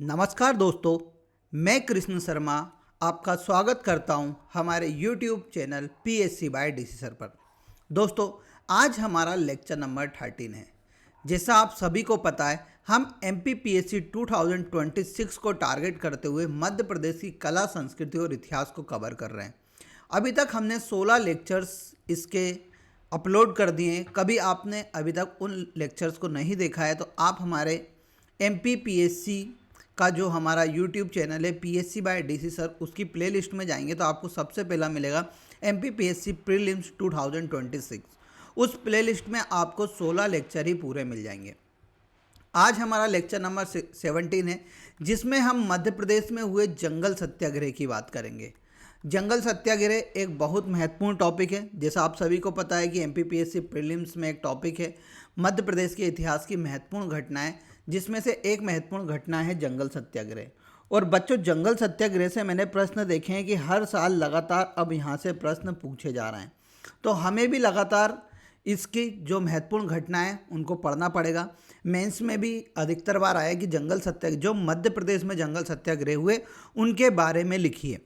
नमस्कार दोस्तों, मैं कृष्ण शर्मा आपका स्वागत करता हूं हमारे YouTube channel PSC by DC sir पर। दोस्तों, आज हमारा लेक्चर नंबर 13 है। जैसा आप सभी को पता है, हम MPPSC 2026 को टारगेट करते हुए मध्य प्रदेश की कला, संस्कृति और इतिहास को कवर कर रहे हैं। अभी तक हमने 16 लेक्चर्स इसके अपलोड कर दिए हैं। कभी आपने अभी तक उन लेक्चर्स को नहीं देखा है तो आप हमारे MPPSC का जो हमारा YouTube चैनल है PSC बाय डीसी सर, उसकी प्लेलिस्ट में जाएंगे तो आपको सबसे पहला मिलेगा MPPSC प्रीलिम्स 2026। उस प्लेलिस्ट में आपको 16 लेक्चर ही पूरे मिल जाएंगे। आज हमारा लेक्चर नंबर 17 है, जिसमें हम मध्य प्रदेश में हुए जंगल सत्याग्रह की बात करेंगे। जंगल सत्याग्रह एक बहुत महत्वपूर्ण टॉपिक है। जैसा आप सभी को पता है कि MPPSC प्रीलिम्स में एक टॉपिक है मध्य प्रदेश के इतिहास की महत्वपूर्ण घटनाएं, जिसमें से एक महत्वपूर्ण घटना है जंगल सत्याग्रह। और बच्चों, जंगल सत्याग्रह से मैंने प्रश्न देखे हैं कि हर साल लगातार अब यहाँ से प्रश्न पूछे जा रहे हैं, तो हमें भी लगातार इसकी जो महत्वपूर्ण घटनाएं हैं उनको पढ़ना पड़ेगा। मेंस में भी अधिकतर बार आया कि जंगल सत्याग्रह, जो मध्य प्रदेश में जंगल सत्याग्रह हुए उनके बारे में लिखिए।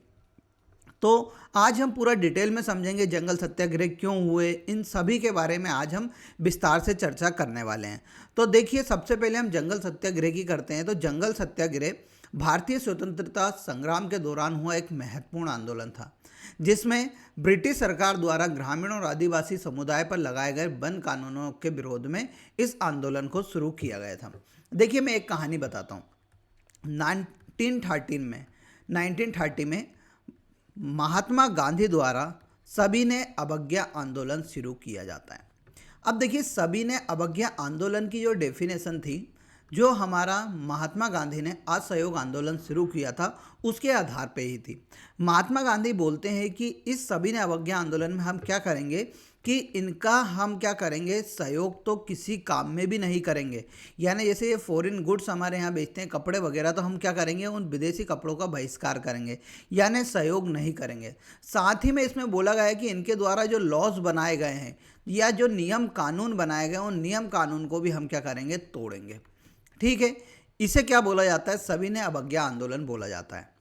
तो आज हम पूरा डिटेल में समझेंगे जंगल सत्याग्रह क्यों हुए, इन सभी के बारे में आज हम विस्तार से चर्चा करने वाले हैं। तो देखिए, सबसे पहले हम जंगल सत्याग्रह की करते हैं। तो जंगल सत्याग्रह भारतीय स्वतंत्रता संग्राम के दौरान हुआ एक महत्वपूर्ण आंदोलन था, जिसमें ब्रिटिश सरकार द्वारा ग्रामीण और आदिवासी समुदाय पर लगाए गए वन कानूनों के विरोध में इस आंदोलन को शुरू किया गया था। देखिए, मैं एक कहानी बताता हूँ। 1930 में महात्मा गांधी द्वारा सविनय अवज्ञा आंदोलन शुरू किया जाता है। अब देखिए, सविनय अवज्ञा आंदोलन की जो डेफिनेशन थी, जो हमारा महात्मा गांधी ने असहयोग आंदोलन शुरू किया था, उसके आधार पे ही थी। महात्मा गांधी बोलते हैं कि इस सविनय अवज्ञा आंदोलन में हम क्या करेंगे कि इनका हम क्या करेंगे, सहयोग तो किसी काम में भी नहीं करेंगे। यानी जैसे ये फॉरेन गुड्स हमारे यहाँ बेचते हैं, कपड़े वगैरह, तो हम क्या करेंगे, उन विदेशी कपड़ों का बहिष्कार करेंगे, यानी सहयोग नहीं करेंगे। साथ ही में इसमें बोला गया है कि इनके द्वारा जो लॉज बनाए गए हैं या जो नियम कानून बनाए गए, उन नियम कानून को भी हम क्या करेंगे, तोड़ेंगे। ठीक है, इसे क्या बोला जाता है, सविनय अवज्ञा आंदोलन बोला जाता है।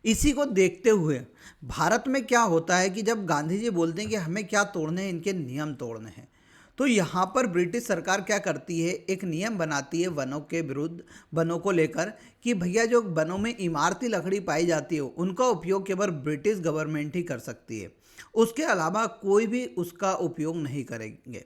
इसी को देखते हुए भारत में क्या होता है कि जब गांधी जी बोलते हैं कि हमें क्या तोड़ने हैं, इनके नियम तोड़ने हैं, तो यहाँ पर ब्रिटिश सरकार क्या करती है, एक नियम बनाती है वनों के विरुद्ध, वनों को लेकर, कि भैया जो वनों में इमारती लकड़ी पाई जाती है उनका उपयोग केवल ब्रिटिश गवर्नमेंट ही कर सकती है, उसके अलावा कोई भी उसका उपयोग नहीं करेंगे।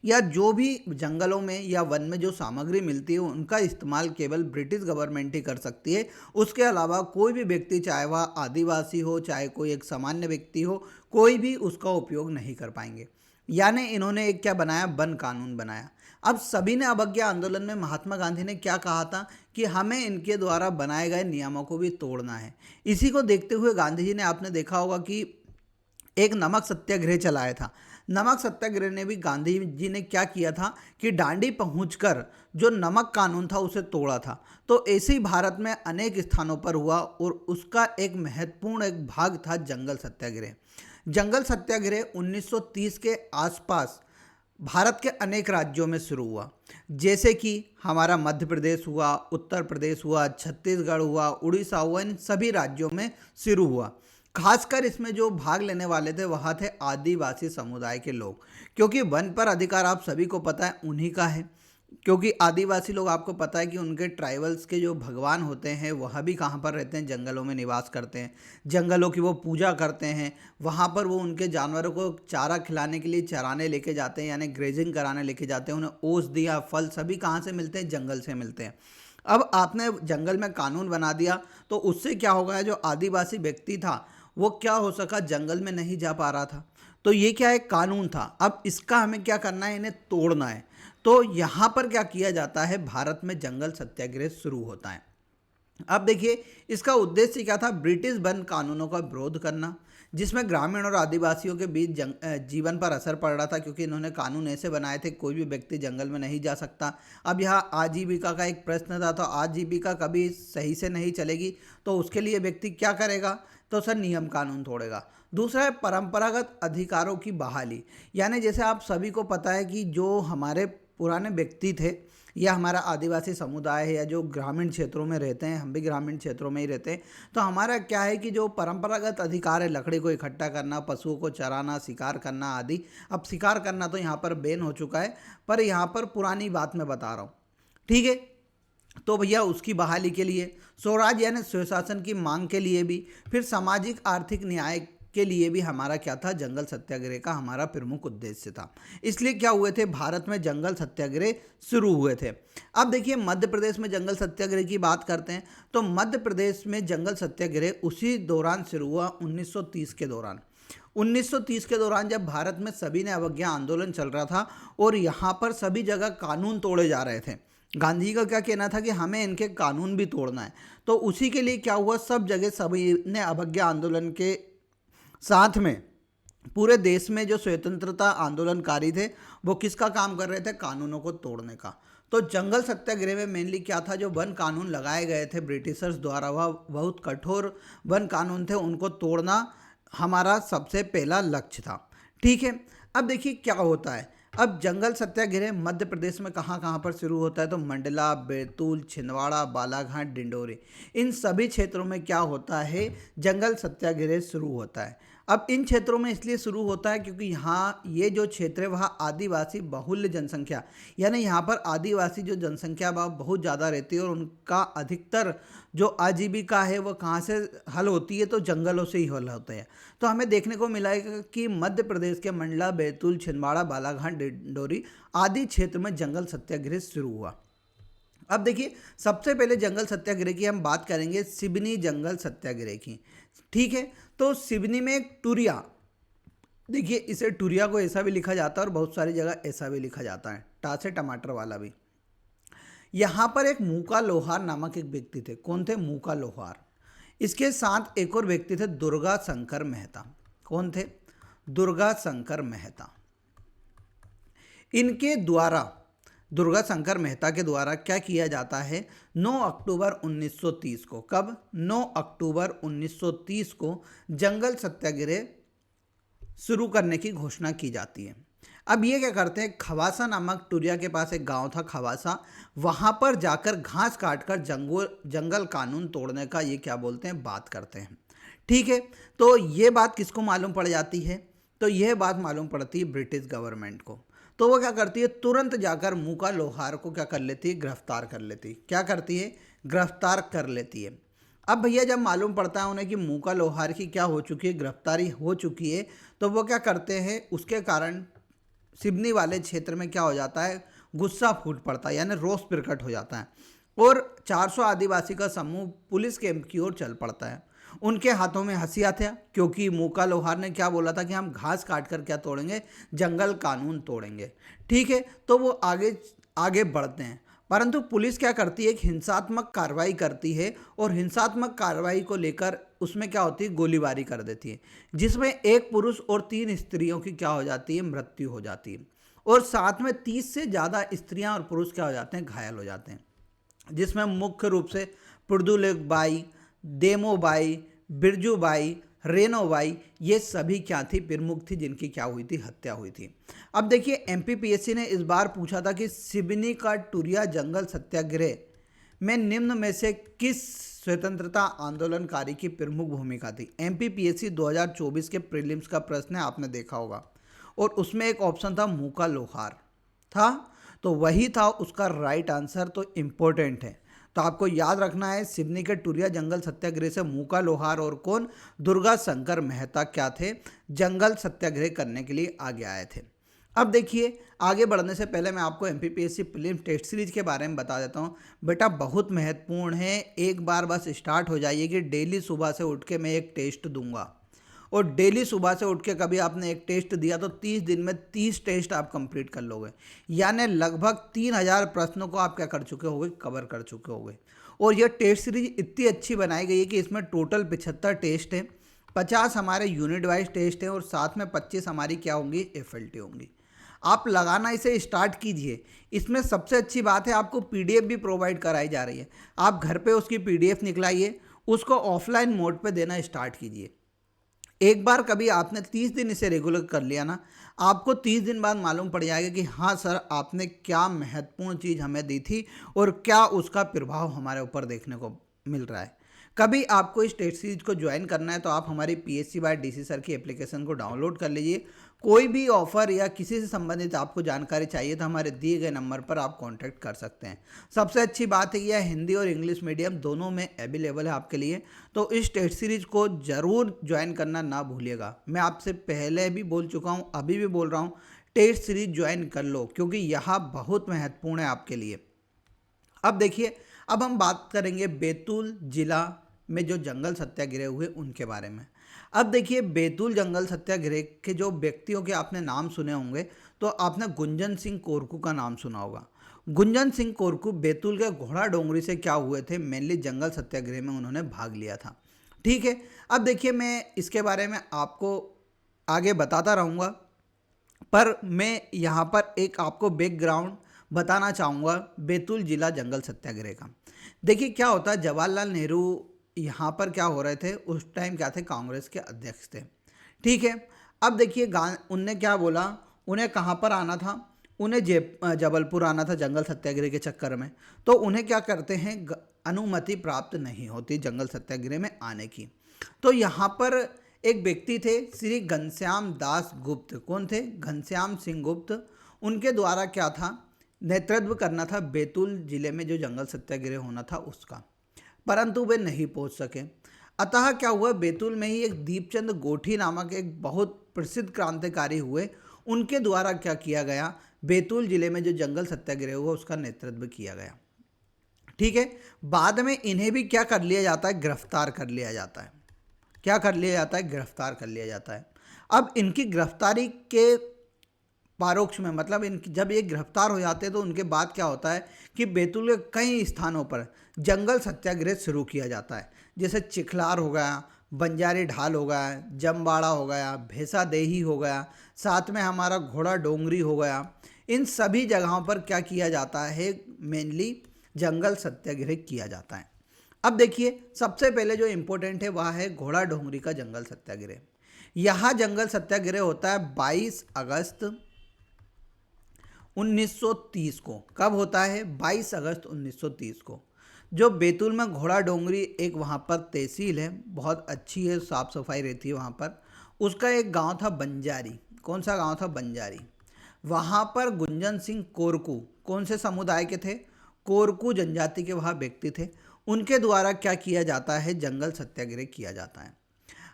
या जो भी जंगलों में या वन में जो सामग्री मिलती है उनका इस्तेमाल केवल ब्रिटिश गवर्नमेंट ही कर सकती है, उसके अलावा कोई भी व्यक्ति, चाहे वह आदिवासी हो चाहे कोई एक सामान्य व्यक्ति हो, कोई भी उसका उपयोग नहीं कर पाएंगे। यानी इन्होंने एक क्या बनाया, वन कानून बनाया। अब सविनय अवज्ञा आंदोलन में महात्मा गांधी ने क्या कहा था कि हमें इनके द्वारा बनाए गए नियमों को भी तोड़ना है। इसी को देखते हुए गांधी जी ने, आपने देखा होगा कि एक नमक सत्याग्रह चलाया था। नमक सत्याग्रह ने भी गांधी जी ने क्या किया था कि दांडी पहुंचकर जो नमक कानून था उसे तोड़ा था। तो ऐसे ही भारत में अनेक स्थानों पर हुआ और उसका एक महत्वपूर्ण एक भाग था जंगल सत्याग्रह। जंगल सत्याग्रह 1930 के आसपास भारत के अनेक राज्यों में शुरू हुआ, जैसे कि हमारा मध्य प्रदेश हुआ, उत्तर प्रदेश हुआ, छत्तीसगढ़ हुआ, उड़ीसा हुआ, इन सभी राज्यों में शुरू हुआ। खासकर इसमें जो भाग लेने वाले थे वहाँ थे आदिवासी समुदाय के लोग, क्योंकि वन पर अधिकार आप सभी को पता है उन्हीं का है। क्योंकि आदिवासी लोग, आपको पता है कि उनके ट्राइबल्स के जो भगवान होते हैं वह भी कहाँ पर रहते हैं, जंगलों में निवास करते हैं, जंगलों की वो पूजा करते हैं। वहाँ पर वो उनके जानवरों को चारा खिलाने के लिए चराने लेके जाते हैं, यानी ग्रेजिंग कराने लेके जाते हैं। उन्हें औषधियाँ, फल सभी कहाँ से मिलते हैं, जंगल से मिलते हैं। अब आपने जंगल में कानून बना दिया तो उससे क्या होगा, जो आदिवासी व्यक्ति था वो क्या हो सका, जंगल में नहीं जा पा रहा था। तो ये क्या है, कानून था। अब इसका हमें क्या करना है, इन्हें तोड़ना है। तो यहाँ पर क्या किया जाता है, भारत में जंगल सत्याग्रह शुरू होता है। अब देखिए, इसका उद्देश्य क्या था, ब्रिटिश वन कानूनों का विरोध करना, जिसमें ग्रामीण और आदिवासियों के बीच जीवन पर असर पड़ रहा था, क्योंकि इन्होंने कानून ऐसे बनाए थे कोई भी व्यक्ति जंगल में नहीं जा सकता। अब यहाँ आजीविका का एक प्रश्न था, तो आजीविका कभी सही से नहीं चलेगी, तो उसके लिए व्यक्ति क्या करेगा, तो सर नियम कानून तोड़ेगा। दूसरा है परंपरागत अधिकारों की बहाली। यानी जैसे आप सभी को पता है कि जो हमारे पुराने व्यक्ति थे, या हमारा आदिवासी समुदाय है या जो ग्रामीण क्षेत्रों में रहते हैं, हम भी ग्रामीण क्षेत्रों में ही रहते हैं, तो हमारा क्या है कि जो परंपरागत अधिकार है लकड़ी को इकट्ठा करना, पशुओं को चराना, शिकार करना आदि। अब शिकार करना तो यहाँ पर बैन हो चुका है, पर यहाँ पर पुरानी बात मैं बता रहा हूँ, ठीक है। तो भैया उसकी बहाली के लिए, स्वराज यानी स्वशासन की मांग के लिए भी, फिर सामाजिक आर्थिक न्याय के लिए भी हमारा क्या था, जंगल सत्याग्रह का हमारा प्रमुख उद्देश्य था। इसलिए क्या हुए थे, भारत में जंगल सत्याग्रह शुरू हुए थे। अब देखिए मध्य प्रदेश में जंगल सत्याग्रह की बात करते हैं, तो मध्य प्रदेश में जंगल सत्याग्रह उसी दौरान शुरू हुआ, 1930 के दौरान। 1930 के दौरान जब भारत में सभी ने अवज्ञा आंदोलन चल रहा था और यहाँ पर सभी जगह कानून तोड़े जा रहे थे। गांधी का क्या कहना था कि हमें इनके कानून भी तोड़ना है, तो उसी के लिए क्या हुआ, सब जगह सभी ने अवज्ञा आंदोलन के साथ में पूरे देश में जो स्वतंत्रता आंदोलनकारी थे वो किसका काम कर रहे थे, कानूनों को तोड़ने का। तो जंगल सत्याग्रह में मेनली क्या था, जो वन कानून लगाए गए थे ब्रिटिशर्स द्वारा, वह बहुत कठोर वन कानून थे, उनको तोड़ना हमारा सबसे पहला लक्ष्य था, ठीक है। अब देखिए क्या होता है, अब जंगल सत्याग्रह मध्य प्रदेश में कहाँ कहाँ पर शुरू होता है, तो मंडला, बैतूल, छिंदवाड़ा, बालाघाट, डिंडोरी, इन सभी क्षेत्रों में क्या होता है, जंगल सत्याग्रह शुरू होता है। अब इन क्षेत्रों में इसलिए शुरू होता है क्योंकि यहाँ ये जो क्षेत्र है वहाँ आदिवासी बहुल्य जनसंख्या, यानी यहाँ पर आदिवासी जो जनसंख्या वह बहुत ज़्यादा रहती है और उनका अधिकतर जो आजीविका है वो कहाँ से हल होती है, तो जंगलों से ही हल होते हैं। तो हमें देखने को मिला है कि मध्य प्रदेश के मंडला, बैतूल, छिंदवाड़ा, बालाघाट, डिंडोरी आदि क्षेत्र में जंगल सत्याग्रह शुरू हुआ। अब देखिए सबसे पहले जंगल सत्याग्रह की हम बात करेंगे, सिवनी जंगल सत्याग्रह की, ठीक है। तो सिवनी में एक टुरिया, देखिए इसे टुरिया को ऐसा भी लिखा जाता है और बहुत सारी जगह ऐसा भी लिखा जाता है, टा से टमाटर वाला भी। यहाँ पर एक मूका लोहार नामक एक व्यक्ति थे। कौन थे, मूका लोहार। इसके साथ एक और व्यक्ति थे, दुर्गा शंकर मेहता। कौन थे, दुर्गा शंकर मेहता। इनके द्वारा, दुर्गा शंकर मेहता के द्वारा क्या किया जाता है, 9 अक्टूबर 1930 को, कब, 9 अक्टूबर 1930 को जंगल सत्याग्रह शुरू करने की घोषणा की जाती है। अब ये क्या करते हैं, खवासा नामक टुरिया के पास एक गांव था खवासा, वहां पर जाकर घास काटकर जंगल कानून तोड़ने का ये क्या बोलते हैं, बात करते हैं, ठीक है। तो ये बात किसको मालूम पड़ जाती है, तो यह बात मालूम पड़ती है ब्रिटिश गवर्नमेंट को। तो वो क्या करती है, तुरंत जाकर मूका लोहार को क्या कर लेती है, गिरफ्तार कर लेती है। क्या करती है, गिरफ्तार कर लेती है। अब भैया जब मालूम पड़ता है उन्हें कि मूका लोहार की क्या हो चुकी है, गिरफ्तारी हो चुकी है, तो वो क्या करते हैं, उसके कारण सिवनी वाले क्षेत्र में क्या हो जाता है, गुस्सा फूट पड़ता है, यानी रोष प्रकट हो जाता है और 400 आदिवासी का समूह पुलिस कैंप की ओर चल पड़ता है। उनके हाथों में हथियार था, क्योंकि मूका लोहार ने क्या बोला था कि हम घास काट कर क्या तोड़ेंगे, जंगल कानून तोड़ेंगे, ठीक है। तो वो आगे आगे बढ़ते हैं, परंतु पुलिस क्या करती है, एक हिंसात्मक कार्रवाई करती है और हिंसात्मक कार्रवाई को लेकर उसमें क्या होती है, गोलीबारी कर देती है, जिसमें एक पुरुष और 3 स्त्रियों की क्या हो जाती है, मृत्यु हो जाती है और साथ में 30 से ज़्यादा स्त्रियां और पुरुष क्या हो जाते हैं, घायल हो जाते हैं, जिसमें मुख्य रूप से पुरदुलेख बाई, देमो बाई, बिरजू बाई, रेनो बाई, ये सभी क्या थी, प्रमुख थी, जिनकी क्या हुई थी, हत्या हुई थी। अब देखिए एमपीपीएससी ने इस बार पूछा था कि सिवनी का टुरिया जंगल सत्याग्रह में निम्न में से किस स्वतंत्रता आंदोलनकारी की प्रमुख भूमिका थी। एमपीपीएससी 2024 के प्रीलिम्स का प्रश्न है, आपने देखा होगा, और उसमें एक ऑप्शन था मूका लोहार था, तो वही था उसका राइट आंसर। तो इम्पोर्टेंट है, तो आपको याद रखना है, सिवनी के टुरिया जंगल सत्याग्रह से मूका लोहार और कौन, दुर्गा शंकर मेहता क्या थे, जंगल सत्याग्रह करने के लिए आगे आए थे। अब देखिए आगे बढ़ने से पहले मैं आपको एमपीपीएससी प्रीलिम्स टेस्ट सीरीज के बारे में बता देता हूँ। बेटा बहुत महत्वपूर्ण है, एक बार बस स्टार्ट हो जाइए कि डेली सुबह से उठ के मैं एक टेस्ट दूंगा, और डेली सुबह से उठ के कभी आपने एक टेस्ट दिया तो 30 दिन में 30 टेस्ट आप कंप्लीट कर लोगे, यानी लगभग 3000 प्रश्नों को आप क्या कर चुके होगे, कवर कर चुके होगे। और यह टेस्ट सीरीज इतनी अच्छी बनाई गई है कि इसमें टोटल 75 टेस्ट हैं, 50 हमारे यूनिट वाइज टेस्ट हैं और साथ में 25 हमारी क्या होंगी, एफएलटी होंगी। आप लगाना इसे स्टार्ट कीजिए। इसमें सबसे अच्छी बात है आपको पीडीएफ भी प्रोवाइड कराई जा रही है, आप घर पे उसकी पीडीएफ निकलाइए, उसको ऑफलाइन मोड पे देना स्टार्ट कीजिए। एक बार कभी आपने 30 दिन इसे रेगुलर कर लिया ना, आपको 30 दिन बाद मालूम पड़ जाएगा कि हाँ सर, आपने क्या महत्वपूर्ण चीज़ हमें दी थी और क्या उसका प्रभाव हमारे ऊपर देखने को मिल रहा है। कभी आपको इस टेस्ट सीरीज को ज्वाइन करना है तो आप हमारी PSC बाय DC सर की एप्लीकेशन को डाउनलोड कर लीजिए। कोई भी ऑफर या किसी से संबंधित आपको जानकारी चाहिए तो हमारे दिए गए नंबर पर आप कांटेक्ट कर सकते हैं। सबसे अच्छी बात है यह हिंदी और इंग्लिश मीडियम दोनों में अवेलेबल है आपके लिए, तो इस टेस्ट सीरीज को ज़रूर ज्वाइन करना ना भूलिएगा। मैं आपसे पहले भी बोल चुका हूँ, अभी भी बोल रहा हूँ, टेस्ट सीरीज ज्वाइन कर लो क्योंकि यह बहुत महत्वपूर्ण है आपके लिए। अब देखिए, अब हम बात करेंगे बैतूल जिला में जो जंगल सत्याग्रह हुए उनके बारे में। अब देखिए, बैतूल जंगल सत्याग्रह के जो व्यक्तियों के आपने नाम सुने होंगे तो आपने गुंजन सिंह कोरकू का नाम सुना होगा। गुंजन सिंह कोरकू बैतूल के घोड़ा डोंगरी से क्या हुए थे, मेनली जंगल सत्याग्रह में उन्होंने भाग लिया था। ठीक है, अब देखिए मैं इसके बारे में आपको आगे बताता रहूँगा, पर मैं यहाँ पर एक आपको बैकग्राउंड बताना चाहूँगा बैतूल जिला जंगल सत्याग्रह का। देखिए क्या होता है, जवाहरलाल नेहरू यहाँ पर क्या हो रहे थे, उस टाइम क्या थे, कांग्रेस के अध्यक्ष थे। ठीक है, अब देखिए उनने क्या बोला, उन्हें कहाँ पर आना था, उन्हें जबलपुर आना था जंगल सत्याग्रह के चक्कर में। तो उन्हें क्या करते हैं, अनुमति प्राप्त नहीं होती जंगल सत्याग्रह में आने की। तो यहाँ पर एक व्यक्ति थे श्री घनश्याम दास गुप्त। कौन थे, घनश्याम सिंह गुप्त। उनके द्वारा क्या था, नेतृत्व करना था बैतूल जिले में जो जंगल सत्याग्रह होना था उसका, परंतु वे नहीं पहुंच सके। अतः क्या हुआ, बैतूल में ही एक दीपचंद गोठी नामक एक बहुत प्रसिद्ध क्रांतिकारी हुए, उनके द्वारा क्या किया गया, बैतूल जिले में जो जंगल सत्याग्रह हुआ उसका नेतृत्व किया गया। ठीक है, बाद में इन्हें भी क्या कर लिया जाता है, गिरफ्तार कर लिया जाता है। क्या कर लिया जाता है, गिरफ्तार कर लिया जाता है। अब इनकी गिरफ्तारी के परोक्ष में, मतलब इनकी जब ये गिरफ्तार हो जाते हैं तो उनके बाद क्या होता है कि बैतूल के कई स्थानों पर जंगल सत्याग्रह शुरू किया जाता है। जैसे चिखलार हो गया, बंजारी ढाल हो गया, जमवाड़ा हो गया, भैंसा देही हो गया, साथ में हमारा घोड़ा डोंगरी हो गया। इन सभी जगहों पर क्या किया जाता है, मेनली जंगल सत्याग्रह किया जाता है। अब देखिए, सबसे पहले जो इम्पोर्टेंट है वह है घोड़ा डोंगरी का जंगल सत्याग्रह। यहाँ जंगल सत्याग्रह होता है 22 अगस्त 1930 को। कब होता है, 22 अगस्त 1930 को। जो बैतूल में घोड़ा डोंगरी एक वहाँ पर तहसील है, बहुत अच्छी है, साफ़ सफाई रहती है वहाँ पर। उसका एक गांव था बंजारी। कौन सा गांव था, बंजारी। वहाँ पर गुंजन सिंह कोरकू कौन से समुदाय के थे, कोरकू जनजाति के वहाँ व्यक्ति थे। उनके द्वारा क्या किया जाता है, जंगल सत्याग्रह किया जाता है।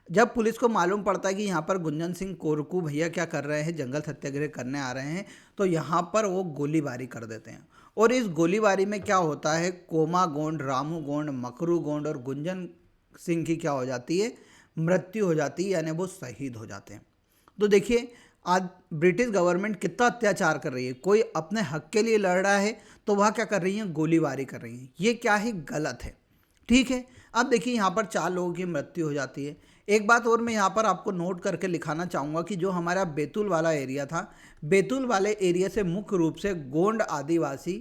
जब पुलिस को मालूम पड़ता है कि यहाँ पर गुंजन सिंह कोरकू भैया क्या कर रहे हैं, जंगल सत्याग्रह करने आ रहे हैं, तो यहाँ पर वो गोलीबारी कर देते हैं। और इस गोलीबारी में क्या होता है, कोमा गोंड, रामू गोंड, मकरू गोंड और गुंजन सिंह की क्या हो जाती है, मृत्यु हो जाती है, यानी वो शहीद हो जाते हैं। तो देखिए आज ब्रिटिश गवर्नमेंट कितना अत्याचार कर रही है। कोई अपने हक के लिए लड़ रहा है तो वह क्या कर रही है, गोलीबारी कर रही है। ये क्या है, गलत है। ठीक है, अब देखिए यहाँ पर 4 लोगों की मृत्यु हो जाती है। एक बात और मैं यहाँ पर आपको नोट करके लिखाना चाहूँगा कि जो हमारा बैतूल वाला एरिया था, बैतूल वाले एरिया से मुख्य रूप से गोंड आदिवासी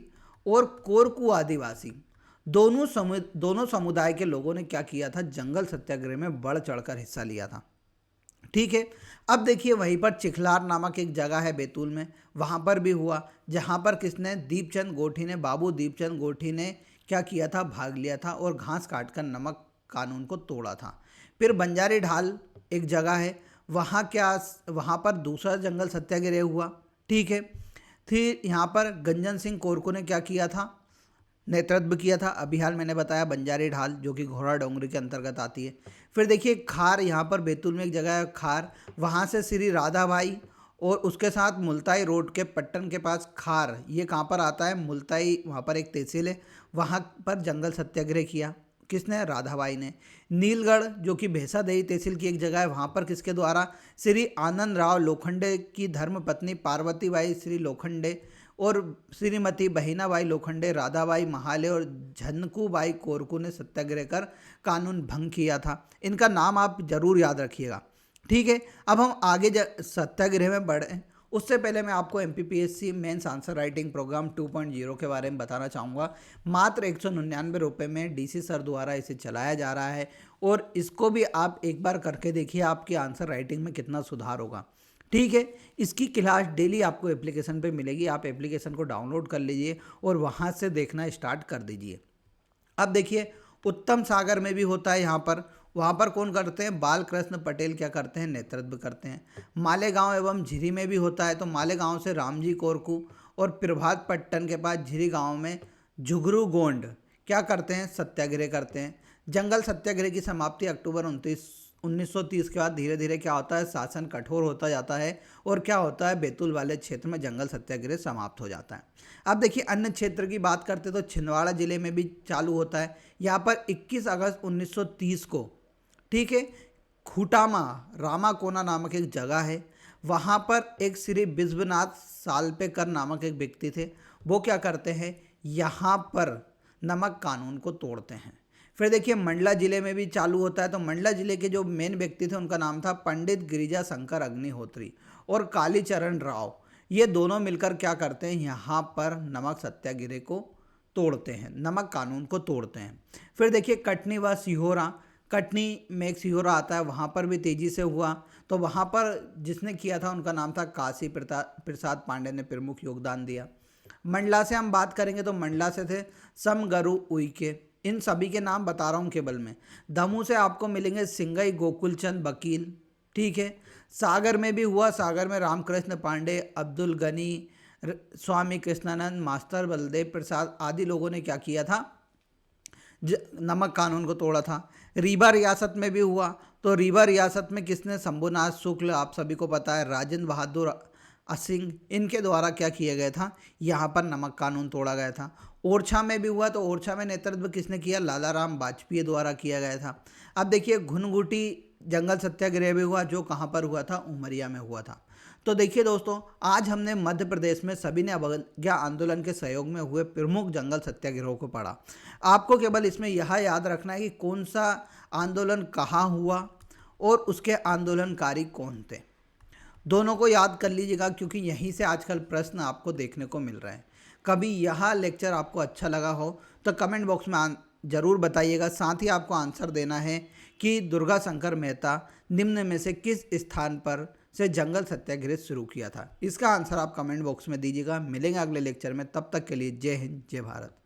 और कोरकू आदिवासी दोनों समुदाय के लोगों ने क्या किया था, जंगल सत्याग्रह में बढ़ चढ़कर हिस्सा लिया था। ठीक है, अब देखिए वहीं पर चिखलार नामक एक जगह है बैतूल में, वहाँ पर भी हुआ, जहाँ पर किसने, दीपचंद गोठी ने, बाबू दीपचंद गोठी ने क्या किया था, भाग लिया था और घास काटकर नमक कानून को तोड़ा था। फिर बंजारी ढाल एक जगह है, वहाँ पर दूसरा जंगल सत्याग्रह हुआ। ठीक है, फिर यहाँ पर गंजन सिंह कोरकू ने क्या किया था, नेतृत्व किया था। अभी हाल मैंने बताया बंजारी ढाल जो कि घोड़ा डोंगरी के अंतर्गत आती है। फिर देखिए खार, यहाँ पर बैतूल में एक जगह है खार, वहाँ से श्री राधाबाई और उसके साथ मुल्ताई रोड के पट्टन के पास खार, ये कहाँ पर आता है, मुल्ताई, वहाँ पर एक तहसील है, वहाँ पर जंगल सत्याग्रह किया। किसने, राधाबाई ने। नीलगढ़ जो कि भैंसा देही तहसील की एक जगह है, वहाँ पर किसके द्वारा, श्री आनंद राव लोखंडे की धर्मपत्नी पार्वतीबाई श्री लोखंडे और श्रीमती बहिनाबाई लोखंडे, राधाबाई महाले और झनकूबाई कोरकू ने सत्याग्रह कर कानून भंग किया था। इनका नाम आप जरूर याद रखिएगा। ठीक है, अब हम आगे सत्याग्रह में बढ़े उससे पहले मैं आपको MPPSC mains answer writing programme 2.0 के बारे में बताना चाहूँगा। मात्र 199 रुपये में DC सर द्वारा इसे चलाया जा रहा है और इसको भी आप एक बार करके देखिए, आपकी आंसर राइटिंग में कितना सुधार होगा। ठीक है, इसकी क्लास डेली आपको एप्लीकेशन पे मिलेगी, आप एप्लीकेशन को डाउनलोड कर लीजिए और वहाँ से देखना स्टार्ट कर दीजिए। अब देखिए, उत्तम सागर में भी होता है यहाँ पर, वहाँ पर कौन करते हैं, बाल कृष्ण पटेल क्या करते हैं, नेतृत्व करते हैं। मालेगांव एवं झिरी में भी होता है, तो मालेगांव से रामजी कोरकू और प्रभात पट्टन के पास झिरी गांव में झुगरू गोंड क्या करते हैं, सत्याग्रह करते हैं। जंगल सत्याग्रह की समाप्ति अक्टूबर 1930 के बाद धीरे धीरे क्या होता है, शासन कठोर होता जाता है और क्या होता है, बैतूल वाले क्षेत्र में जंगल सत्याग्रह समाप्त हो जाता है। अब देखिए, अन्य क्षेत्र की बात करते तो छिंदवाड़ा जिले में भी चालू होता है। यहाँ पर 21 अगस्त 1930 को, ठीक है, खूटामा रामाकोना नामक एक जगह है, वहाँ पर एक श्री विश्वनाथ सालपेकर नामक एक व्यक्ति थे। वो क्या करते हैं, यहाँ पर नमक कानून को तोड़ते हैं। फिर देखिए, मंडला जिले में भी चालू होता है। तो मंडला जिले के जो मेन व्यक्ति थे उनका नाम था पंडित गिरिजा शंकर अग्निहोत्री और कालीचरण राव। ये दोनों मिलकर क्या करते हैं, यहाँ पर नमक सत्याग्रह को तोड़ते हैं, नमक कानून को तोड़ते हैं। फिर देखिए, कटनी व सिहोरा, कटनी में एक सिहोरा आता है, वहाँ पर भी तेज़ी से हुआ। तो वहाँ पर जिसने किया था उनका नाम था काशी प्रसाद पांडे ने प्रमुख योगदान दिया। मंडला से हम बात करेंगे तो मंडला से थे समगरु उइके, इन सभी के नाम बता रहा हूँ केवल मैं। दमू से आपको मिलेंगे सिंगई गोकुलचंद वकील, ठीक है। सागर में भी हुआ, सागर में रामकृष्ण पांडे, अब्दुल गनी, स्वामी कृष्णानंद, मास्टर बलदेव प्रसाद आदि लोगों ने क्या किया था, नमक कानून को तोड़ा था। रीवा रियासत में भी हुआ, तो रीवा रियासत में किसने, शंभुनाथ शुक्ल, आप सभी को पता है, राजेंद्र बहादुर असिंग, इनके द्वारा क्या किया गया था, यहाँ पर नमक कानून तोड़ा गया था। ओरछा में भी हुआ, तो ओरछा में नेतृत्व किसने किया, लाला राम वाजपेयी द्वारा किया गया था। अब देखिए, घुनघुटी जंगल सत्याग्रह भी हुआ, जो कहाँ पर हुआ था, उमरिया में हुआ था। तो देखिए दोस्तों, आज हमने मध्य प्रदेश में सभी ने अवज्ञा आंदोलन के सहयोग में हुए प्रमुख जंगल सत्याग्रहों को पढ़ा। आपको केवल इसमें यह याद रखना है कि कौन सा आंदोलन कहाँ हुआ और उसके आंदोलनकारी कौन थे, दोनों को याद कर लीजिएगा, क्योंकि यहीं से आजकल प्रश्न आपको देखने को मिल रहे हैं। कभी यह लेक्चर आपको अच्छा लगा हो तो कमेंट बॉक्स में ज़रूर बताइएगा। साथ ही आपको आंसर देना है कि दुर्गा शंकर मेहता निम्न में से किस स्थान पर से जंगल सत्याग्रह शुरू किया था। इसका आंसर आप कमेंट बॉक्स में दीजिएगा। मिलेंगे अगले लेक्चर में, तब तक के लिए जय हिंद, जय भारत।